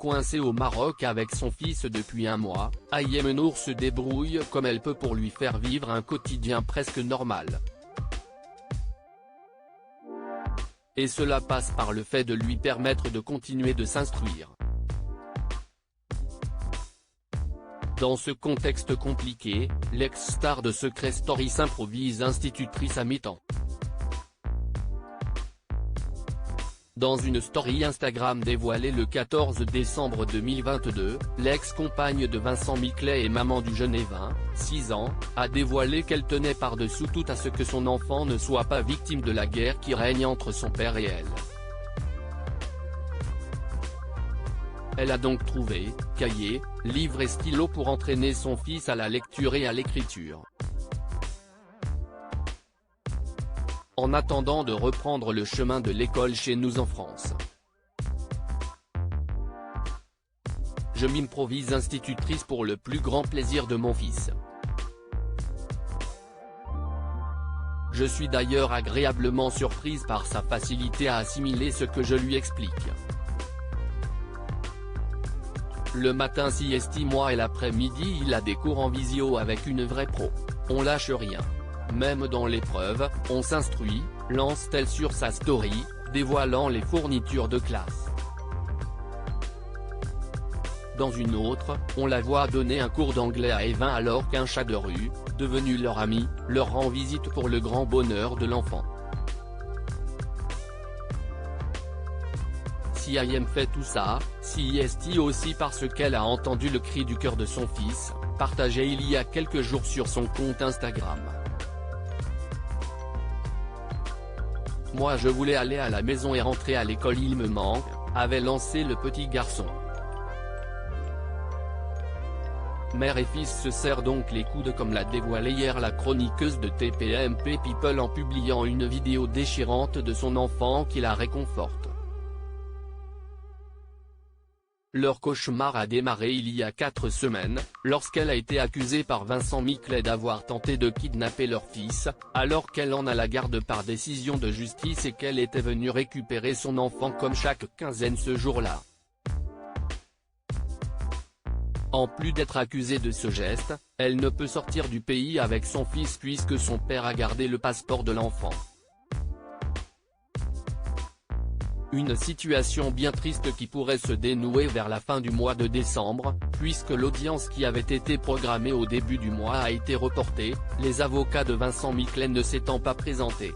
Coincée au Maroc avec son fils depuis un mois, Ayem Nour se débrouille comme elle peut pour lui faire vivre un quotidien presque normal. Et cela passe par le fait de lui permettre de continuer de s'instruire. Dans ce contexte compliqué, l'ex-star de Secret Story s'improvise institutrice à mi-temps. Dans une story Instagram dévoilée le 14 décembre 2022, l'ex-compagne de Vincent Miclet et maman du jeune Evin, 6 ans, a dévoilé qu'elle tenait par-dessous tout à ce que son enfant ne soit pas victime de la guerre qui règne entre son père et elle. Elle a donc trouvé cahier, livre et stylo pour entraîner son fils à la lecture et à l'écriture. En attendant de reprendre le chemin de l'école chez nous en France. Je m'improvise institutrice pour le plus grand plaisir de mon fils. Je suis d'ailleurs agréablement surprise par sa facilité à assimiler ce que je lui explique. Le matin sieste moi et l'après-midi il a des cours en visio avec une vraie pro. On lâche rien. Même dans l'épreuve, on s'instruit, lance-t-elle sur sa story, dévoilant les fournitures de classe. Dans une autre, on la voit donner un cours d'anglais à Evin alors qu'un chat de rue, devenu leur ami, leur rend visite pour le grand bonheur de l'enfant. Si Ayem fait tout ça, si est aussi parce qu'elle a entendu le cri du cœur de son fils, partagé il y a quelques jours sur son compte Instagram. Moi je voulais aller à la maison et rentrer à l'école il me manque, avait lancé le petit garçon. Mère et fils se serrent donc les coudes comme l'a dévoilé hier la chroniqueuse de TPMP People en publiant une vidéo déchirante de son enfant qui la réconforte. Leur cauchemar a démarré il y a 4 semaines, lorsqu'elle a été accusée par Vincent Miclet d'avoir tenté de kidnapper leur fils, alors qu'elle en a la garde par décision de justice et qu'elle était venue récupérer son enfant comme chaque quinzaine ce jour-là. En plus d'être accusée de ce geste, elle ne peut sortir du pays avec son fils puisque son père a gardé le passeport de l'enfant. Une situation bien triste qui pourrait se dénouer vers la fin du mois de décembre, puisque l'audience qui avait été programmée au début du mois a été reportée, les avocats de Vincent Miclet ne s'étant pas présentés.